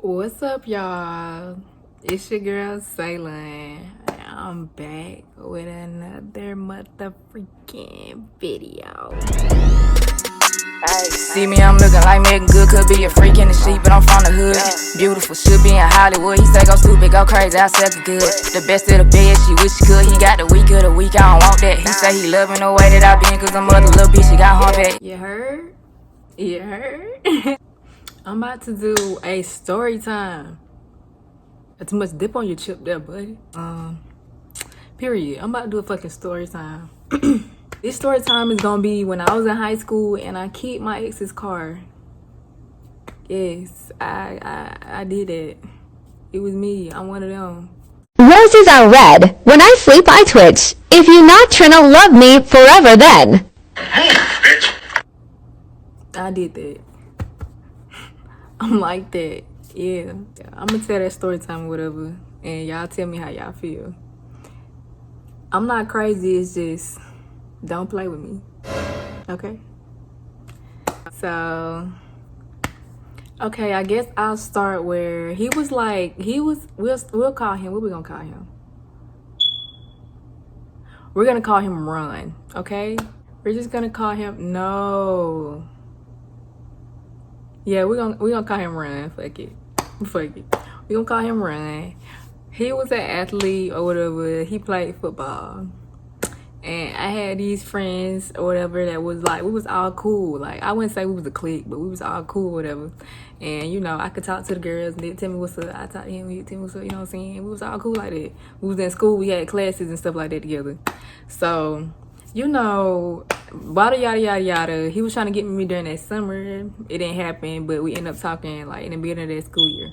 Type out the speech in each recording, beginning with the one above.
What's up, y'all? It's your girl Ceylon. I'm back with another motherfucking video. See me, I'm looking like Megan Good. Could be a freak in the sheet, but I'm from the hood. Beautiful, should be in Hollywood. He say go stupid, go crazy, I suck it good. The best of the bed, she wish she could. He got the week of the week, I don't want that. He say he loving the way that I been, cause I'm other little bitch, she got humpback. You heard? You heard? I'm about to do a story time. That's too much dip on your chip there, buddy. Period. I'm about to do a fucking story time. This story time is gonna be when I was in high school and I keep my ex's car. Yes, I did it. It was me. I'm one of them. Roses are red. When I sleep, I twitch. If you not tryna love me forever, then. I did that. I'm like that. Yeah. I'm gonna tell that story time or whatever, and y'all tell me how y'all feel. I'm not crazy. It's just don't play with me. Okay? So, okay, I guess I'll start where he was like, we'll call him, what we gonna call him? We're gonna call him Ron, okay? We're just gonna call him, no. Yeah, we're gonna call him Ron, fuck it. We're gonna call him Ron. He was an athlete or whatever, he played football. And I had these friends or whatever that was like, we was all cool. Like, I wouldn't say we was a clique, but we was all cool or whatever. And, you know, I could talk to the girls and they'd tell me what's up. I talked to him, he'd tell me what's up, you know what I'm saying? We was all cool like that. We was in school, we had classes and stuff like that together. So, you know, yada, yada, yada, yada. He was trying to get me during that summer. It didn't happen, but we ended up talking, like, in the beginning of that school year.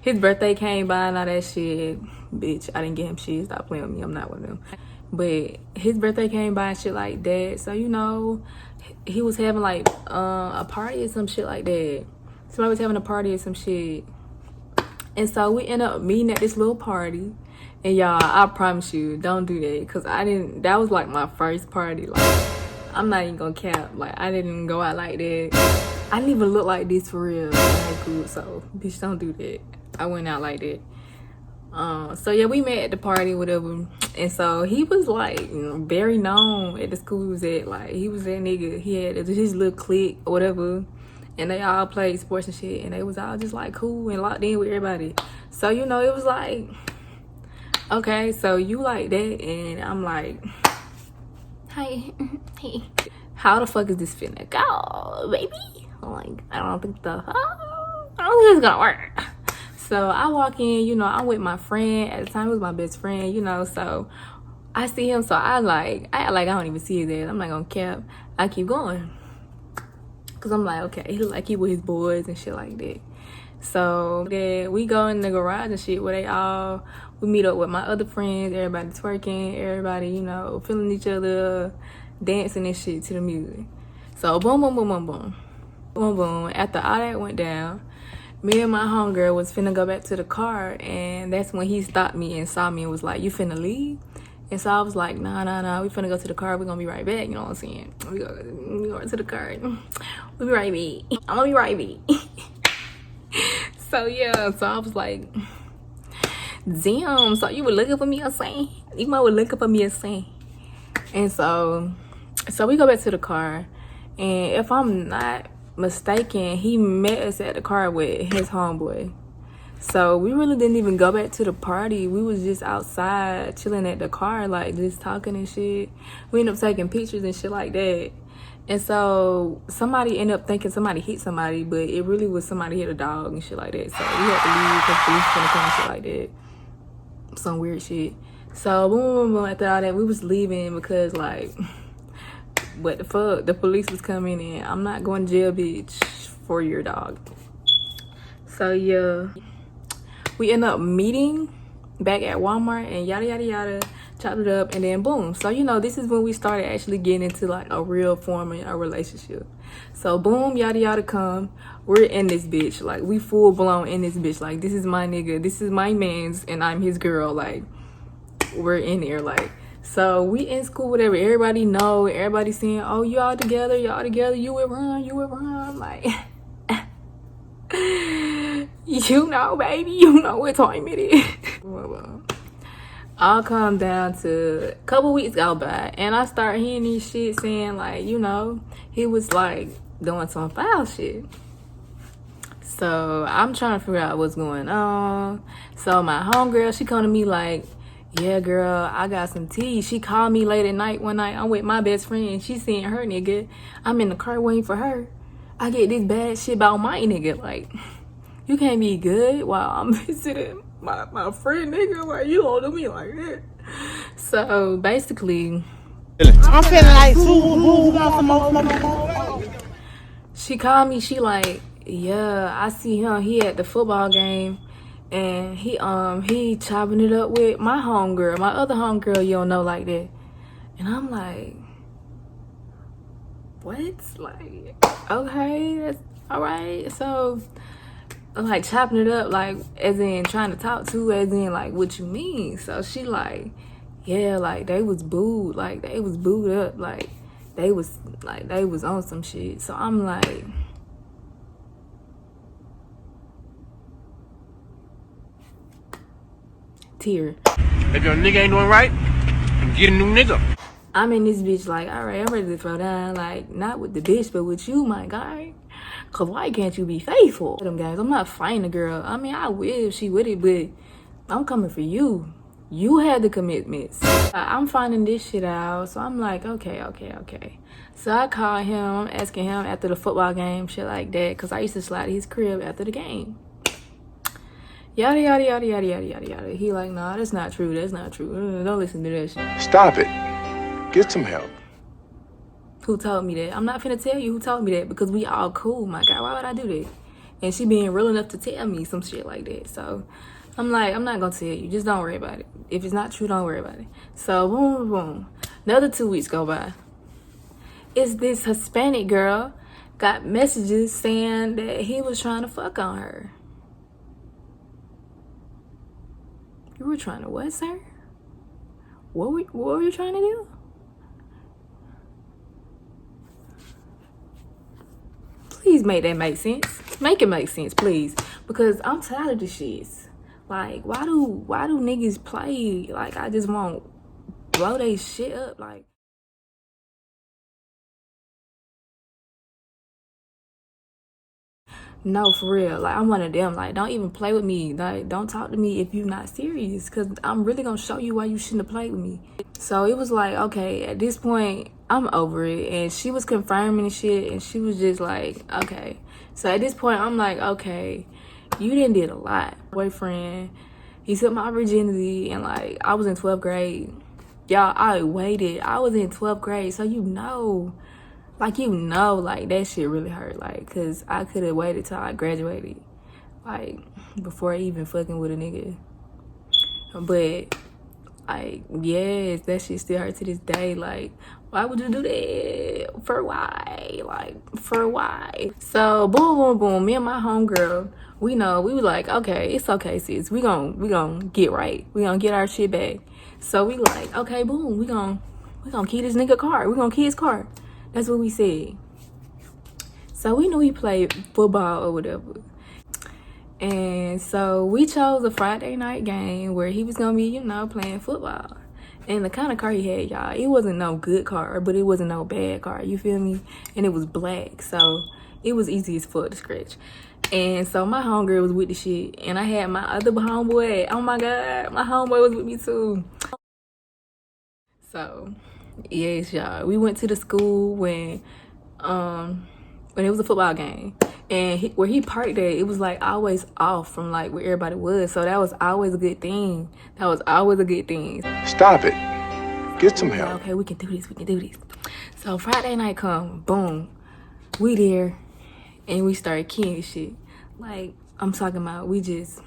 His birthday came by and all that shit. Bitch, I didn't get him shit. Stop playing with me. I'm not one of them. But his birthday came by and shit like that. So, you know, he was having like a party or some shit like that. Somebody was having a party or some shit. And so we ended up meeting at this little party. And y'all, I promise you, don't do that. Because that was like my first party. Like, I'm not even gonna cap. Like, I didn't go out like that. I didn't even look like this for real. So, bitch, don't do that. I went out like that. So yeah, we met at the party, whatever. And so he was like, you know, very known at the school he was at. Like, he was that nigga. He had his little clique or whatever. And they all played sports and shit. And they was all just like cool and locked in with everybody. So, you know, it was like, okay, so you like that. And I'm like, hey, how the fuck is this finna go, baby? I'm like, I don't think it's gonna work. So I walk in, you know, I'm with my friend. At the time, it was my best friend, you know. So I see him, so I act like I don't even see his ass. I'm not gonna cap. I keep going. Because I'm like, okay, he look like he with his boys and shit like that. So then we go in the garage and shit where we meet up with my other friends, everybody twerking, everybody, you know, feeling each other, dancing and shit to the music. So boom, boom, boom, boom, boom. Boom, boom. After all that went down, me and my homegirl was finna go back to the car, and that's when he stopped me and saw me and was like, you finna leave? And so I was like, nah, we finna go to the car, we gonna be right back, you know what I'm saying? We go to the car, we be right back. I'm gonna be right back. So yeah, so I was like, damn, so you were looking for me or something? You might were looking for me or something. And so we go back to the car, and if I'm not mistaken, he met us at the car with his homeboy. So we really didn't even go back to the party. We was just outside chilling at the car, like just talking and shit. We ended up taking pictures and shit like that. And so somebody ended up thinking somebody hit somebody, but it really was somebody hit a dog and shit like that. So we had to leave because police was gonna come and shit like that. Some weird shit. So boom, boom, boom. After all that, we was leaving because like, what the fuck? The police was coming and I'm not going to jail, bitch, for your dog. So yeah, we end up meeting back at Walmart and yada, yada, yada, chopped it up, and then boom. So, you know, this is when we started actually getting into like a real forming a relationship. So boom, yada, yada come. We're in this bitch. Like, we full blown in this bitch. Like, this is my nigga. This is my man's and I'm his girl. Like, we're in there. Like, so we in school, whatever. Everybody know. Everybody saying, oh, y'all together. You with Ron. Like, You know, baby, you know what time it is. I'll come down to a couple weeks go by, and I start hearing these shit saying, like, you know, he was like doing some foul shit. So I'm trying to figure out what's going on. So my homegirl, she come to me like, yeah, girl, I got some tea. She called me late at night one night. I'm with my best friend. She seeing her nigga. I'm in the car waiting for her. I get this bad shit about my nigga. Like, you can't be good while I'm visiting my friend nigga. Like, you don't do me like that. So basically, I'm feeling like some she called me. She like, yeah, I see him. He at the football game, and he chopping it up with my homegirl, my other homegirl. You don't know like that. And I'm like, what? Like, okay, that's all right. So, like, chopping it up, like, as in trying to talk to, as in, like, what you mean? So she like, yeah, like, they was booed, like, they was booed up, like, they was on some shit. So I'm like, tear. If your nigga ain't doing right, get a new nigga. I'm in this bitch like, all right, I'm ready to throw down, like, not with the bitch, but with you, my guy. Cause why can't you be faithful? Them guys, I'm not fighting a girl. I mean, I will if she with it, but I'm coming for you. You had the commitments. I'm finding this shit out, so I'm like, okay. So I call him, I'm asking him after the football game, shit like that, cause I used to slide to his crib after the game. Yada yada yada yada yada yada yada. He like, nah, that's not true. That's not true. Don't listen to that shit. Stop it. Get some help. Who told me that? I'm not finna tell you who told me that because we all cool, my God. Why would I do that? And she being real enough to tell me some shit like that. So I'm like, I'm not gonna tell you. Just don't worry about it. If it's not true, don't worry about it. So boom, boom. Another 2 weeks go by. It's this Hispanic girl got messages saying that he was trying to fuck on her. You were trying to what, sir? What were you trying to do? Please make that make sense. Make it make sense, please. Because I'm tired of this shit. Like, why do niggas play? Like, I just want blow they shit up. Like, no, for real. Like, I'm one of them. Like, don't even play with me. Like, don't talk to me if you're not serious. Because I'm really going to show you why you shouldn't have played with me. So it was like, okay, at this point, I'm over it. And she was confirming the shit. And she was just like, okay. So at this point, I'm like, okay, you done did a lot. Boyfriend, he took my virginity. And, like, I was in 12th grade. Y'all, I waited. I was in 12th grade. So you know. Like, you know, like, that shit really hurt. Like, because I could have waited till I graduated. Like, before even fucking with a nigga. But, like, yes, that shit still hurt to this day. Like, why would you do that? For why? Like, for why? So, boom, boom, boom. Me and my homegirl, we know. We were like, okay, it's okay, sis. We gon' get right. We gonna get our shit back. So, we like, okay, boom. We gon' key this nigga car. We gonna key his car. That's what we said. So we knew he played football or whatever. And so we chose a Friday night game where he was going to be, you know, playing football. And the kind of car he had, y'all, it wasn't no good car, but it wasn't no bad car. You feel me? And it was black. So it was easy as fuck to scratch. And so my homegirl was with the shit. And I had my other homeboy. Oh, my God. My homeboy was with me, too. So... yes, y'all. We went to the school when it was a football game, and where he parked at, it was like always off from like where everybody was. So that was always a good thing. Stop it. Get some help. Okay, we can do this. So Friday night come, boom, we there, and we started keying shit. Like, I'm talking about, we just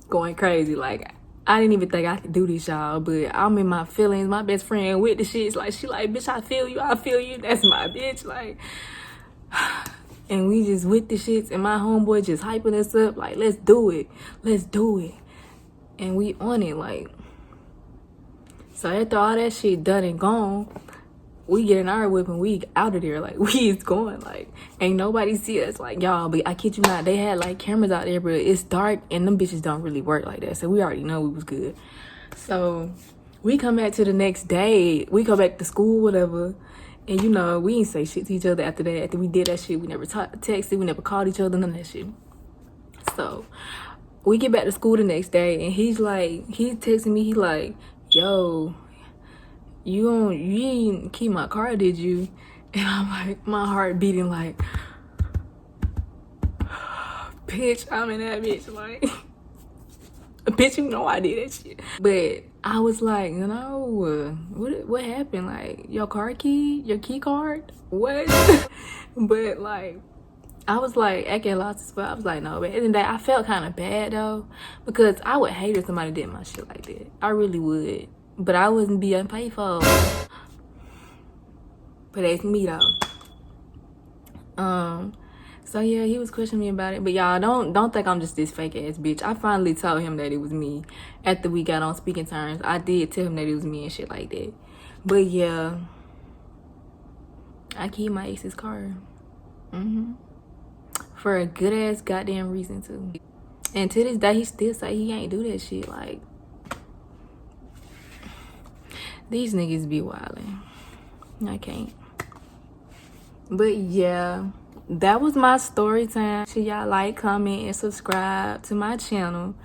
going crazy. Like, I didn't even think I could do this, y'all, but I'm in my feelings. My best friend with the shits, like, she like, bitch, I feel you, that's my bitch, like, and we just with the shits, and my homeboy just hyping us up, like, let's do it, and we on it, like. So after all that shit done and gone, we get in our whip and we out of there. Like, we is going. Like, ain't nobody see us. Like, y'all, but I kid you not, they had like cameras out there, but it's dark and them bitches don't really work like that. So we already know we was good. So we come back to the next day. We go back to school, whatever. And you know, we ain't say shit to each other after that. After we did that shit, we never texted, we never called each other, none of that shit. So we get back to school the next day and he's texting me, he like, yo, you didn't keep my car, did you? And I'm like, my heart beating like, bitch, I'm in that bitch, like, bitch, you know I did that shit. But I was like, no, what happened? Like, your car key, your key card, what? But like, I was like acting lost, but I was like, no. But at the end of the day, I felt kind of bad though, because I would hate if somebody did my shit like that. I really would, but I wouldn't be unpaid for. But that's me though. So yeah, he was questioning me about it. But y'all, don't think I'm just this fake ass bitch. I finally told him that it was me after we got on speaking terms. I did tell him that it was me and shit like that. But yeah, I keep my ex's car. For a good ass goddamn reason too. And to this day, he still say he ain't do that shit. Like, these niggas be wildin'. I can't. But yeah, that was my story time. Should y'all like, comment, and subscribe to my channel.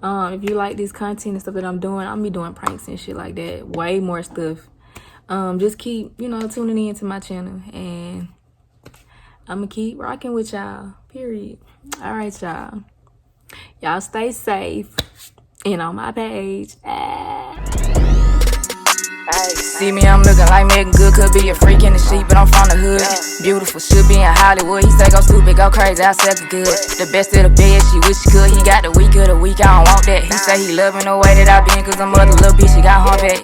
If you like this content and stuff that I'm doing, I'll be doing pranks and shit like that. Way more stuff. Just keep, you know, tuning in to my channel. And I'm gonna keep rocking with y'all. Period. All right, y'all. Y'all stay safe. And on my page. See me, I'm looking like Megan Good. Could be a freak in the sheet, but I'm from the hood. Beautiful, should be in Hollywood. He say go stupid, go crazy, I suck it good. The best of the best, she wish she could. He got the week of the week, I don't want that. He say he loving the way that I been, cause I'm other little bitch, she got humpback.